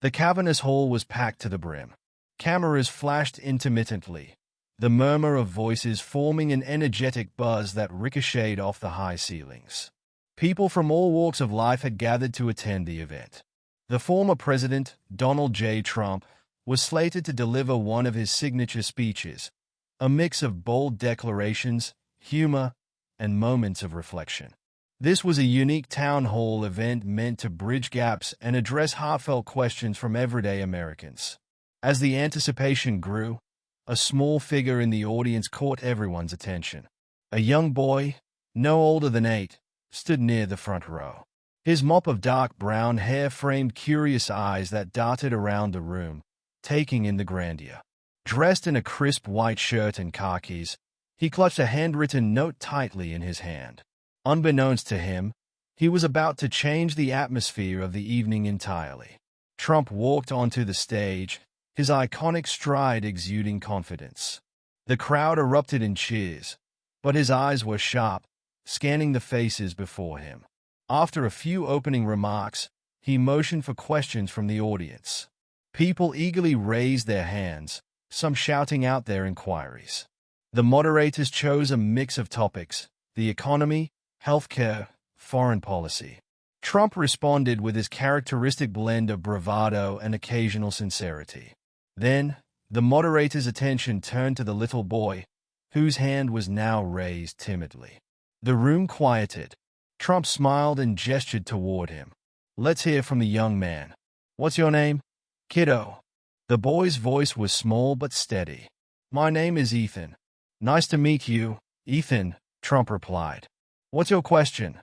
The cavernous hall was packed to the brim. Cameras flashed intermittently, the murmur of voices forming an energetic buzz that ricocheted off the high ceilings. People from all walks of life had gathered to attend the event. The former president, Donald J. Trump, was slated to deliver one of his signature speeches, a mix of bold declarations, humor, and moments of reflection. This was a unique town hall event meant to bridge gaps and address heartfelt questions from everyday Americans. As the anticipation grew, a small figure in the audience caught everyone's attention. A young boy, no older than 8, stood near the front row. His mop of dark brown hair framed curious eyes that darted around the room, taking in the grandeur. Dressed in a crisp white shirt and khakis, he clutched a handwritten note tightly in his hand. Unbeknownst to him, he was about to change the atmosphere of the evening entirely. Trump walked onto the stage, his iconic stride exuding confidence. The crowd erupted in cheers, but his eyes were sharp, scanning the faces before him. After a few opening remarks, he motioned for questions from the audience. People eagerly raised their hands, some shouting out their inquiries. The moderators chose a mix of topics: the economy, healthcare, foreign policy. Trump responded with his characteristic blend of bravado and occasional sincerity. Then, the moderator's attention turned to the little boy, whose hand was now raised timidly. The room quieted. Trump smiled and gestured toward him. "Let's hear from the young man. What's your name?" "Kiddo." The boy's voice was small but steady. "My name is Ethan." "Nice to meet you, Ethan," Trump replied. "What's your question?"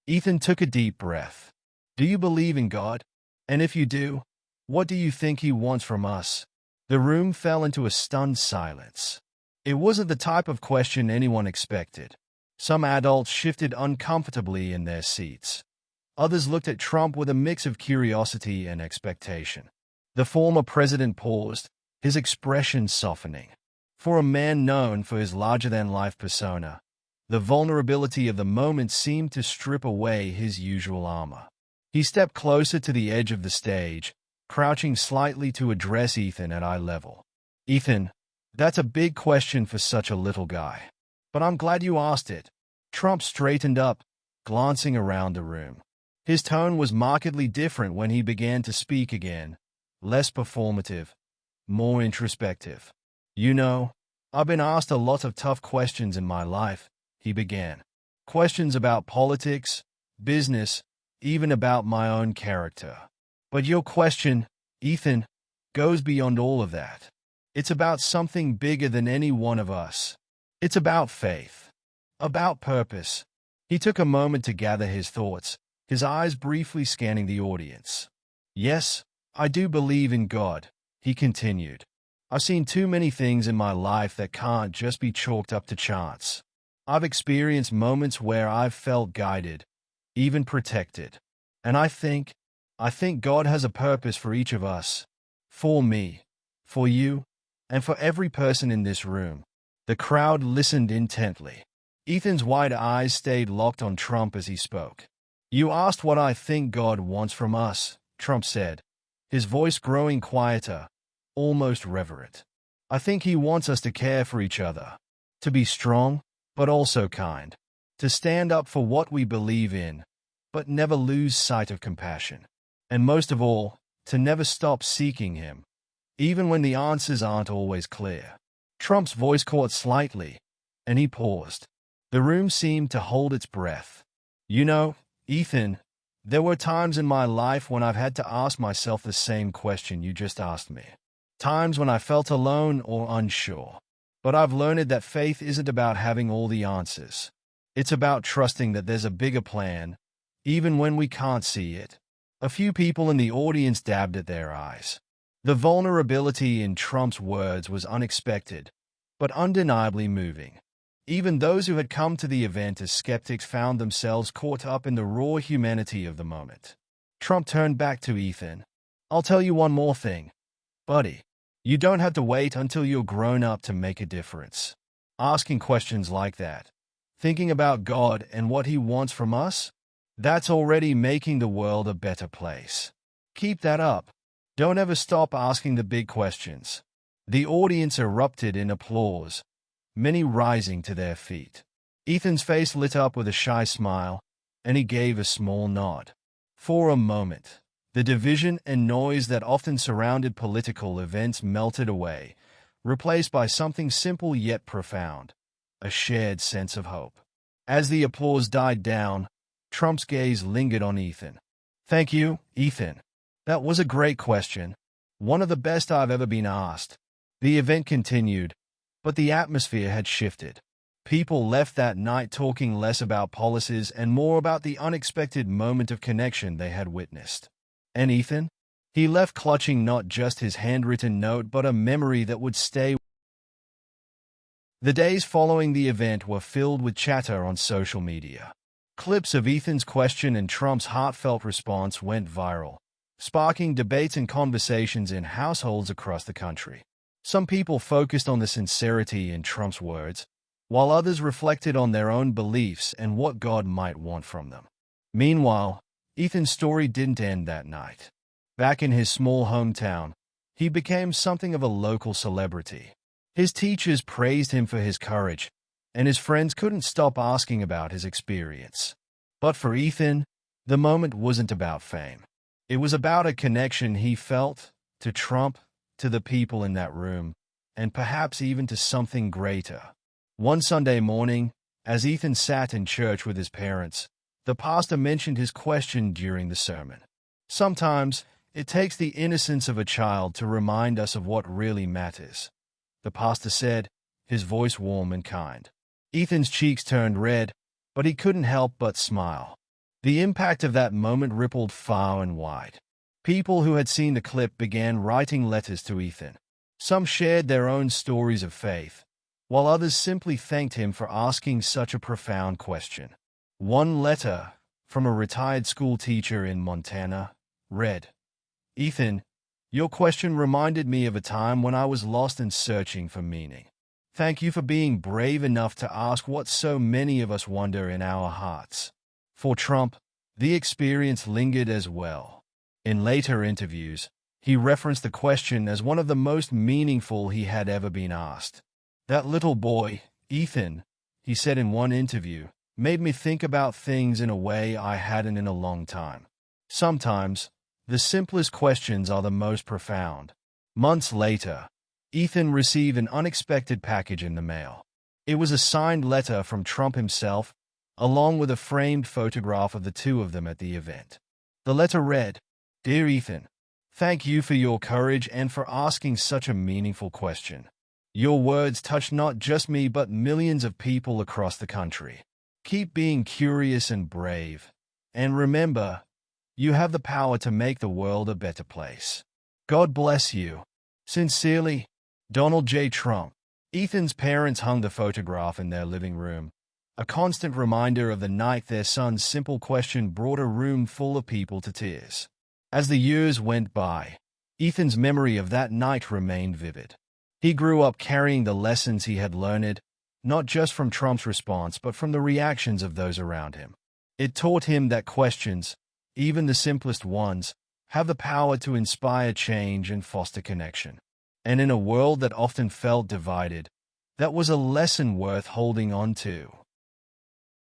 Ethan took a deep breath. "Do you believe in God? And if you do, what do you think He wants from us?" The room fell into a stunned silence. It wasn't the type of question anyone expected. Some adults shifted uncomfortably in their seats. Others looked at Trump with a mix of curiosity and expectation. The former president paused, his expression softening. For a man known for his larger-than-life persona, the vulnerability of the moment seemed to strip away his usual armor. He stepped closer to the edge of the stage, crouching slightly to address Ethan at eye level. "Ethan, that's a big question for such a little guy. But I'm glad you asked it." Trump straightened up, glancing around the room. His tone was markedly different when he began to speak again, less performative, more introspective. "You know, I've been asked a lot of tough questions in my life," he began. "Questions about politics, business, even about my own character. But your question, Ethan, goes beyond all of that. It's about something bigger than any one of us. It's about faith. About purpose." He took a moment to gather his thoughts, his eyes briefly scanning the audience. "Yes, I do believe in God," he continued. "I've seen too many things in my life that can't just be chalked up to chance. I've experienced moments where I've felt guided, even protected. And I think God has a purpose for each of us. For me, for you, and for every person in this room." The crowd listened intently. Ethan's wide eyes stayed locked on Trump as he spoke. "You asked what I think God wants from us," Trump said, his voice growing quieter, almost reverent. "I think He wants us to care for each other, to be strong, but also kind, to stand up for what we believe in, but never lose sight of compassion. And most of all, to never stop seeking Him, even when the answers aren't always clear." Trump's voice caught slightly, and he paused. The room seemed to hold its breath. "You know, Ethan, there were times in my life when I've had to ask myself the same question you just asked me. Times when I felt alone or unsure. But I've learned that faith isn't about having all the answers. It's about trusting that there's a bigger plan, even when we can't see it." A few people in the audience dabbed at their eyes. The vulnerability in Trump's words was unexpected, but undeniably moving. Even those who had come to the event as skeptics found themselves caught up in the raw humanity of the moment. Trump turned back to Ethan. "I'll tell you one more thing, buddy. You don't have to wait until you're grown up to make a difference. Asking questions like that, thinking about God and what He wants from us, that's already making the world a better place. Keep that up." Don't ever stop asking the big questions. The audience erupted in applause, many rising to their feet. Ethan's face lit up with a shy smile, and he gave a small nod. For a moment, the division and noise that often surrounded political events melted away, replaced by something simple yet profound, a shared sense of hope. As the applause died down, Trump's gaze lingered on Ethan. "Thank you, Ethan. That was a great question. One of the best I've ever been asked." The event continued, but the atmosphere had shifted. People left that night talking less about policies and more about the unexpected moment of connection they had witnessed. And Ethan? He left clutching not just his handwritten note but a memory that would stay. The days following the event were filled with chatter on social media. Clips of Ethan's question and Trump's heartfelt response went viral, sparking debates and conversations in households across the country. Some people focused on the sincerity in Trump's words, while others reflected on their own beliefs and what God might want from them. Meanwhile, Ethan's story didn't end that night. Back in his small hometown, he became something of a local celebrity. His teachers praised him for his courage, and his friends couldn't stop asking about his experience. But for Ethan, the moment wasn't about fame. It was about a connection he felt to Trump, to the people in that room, and perhaps even to something greater. One Sunday morning, as Ethan sat in church with his parents, the pastor mentioned his question during the sermon. Sometimes, it takes the innocence of a child to remind us of what really matters, the pastor said, his voice warm and kind. Ethan's cheeks turned red, but he couldn't help but smile. The impact of that moment rippled far and wide. People who had seen the clip began writing letters to Ethan. Some shared their own stories of faith, while others simply thanked him for asking such a profound question. One letter, from a retired school teacher in Montana, read, "Ethan, your question reminded me of a time when I was lost and searching for meaning. Thank you for being brave enough to ask what so many of us wonder in our hearts." For Trump, the experience lingered as well. In later interviews, he referenced the question as one of the most meaningful he had ever been asked. "That little boy, Ethan," he said in one interview, "made me think about things in a way I hadn't in a long time." Sometimes, the simplest questions are the most profound. Months later, Ethan received an unexpected package in the mail. It was a signed letter from Trump himself, along with a framed photograph of the two of them at the event. The letter read, "Dear Ethan, thank you for your courage and for asking such a meaningful question. Your words touched not just me but millions of people across the country. Keep being curious and brave. And remember, you have the power to make the world a better place. God bless you. Sincerely, Donald J. Trump." Ethan's parents hung the photograph in their living room, a constant reminder of the night their son's simple question brought a room full of people to tears. As the years went by, Ethan's memory of that night remained vivid. He grew up carrying the lessons he had learned, not just from Trump's response but from the reactions of those around him. It taught him that questions, even the simplest ones, have the power to inspire change and foster connection. And in a world that often felt divided, that was a lesson worth holding on to.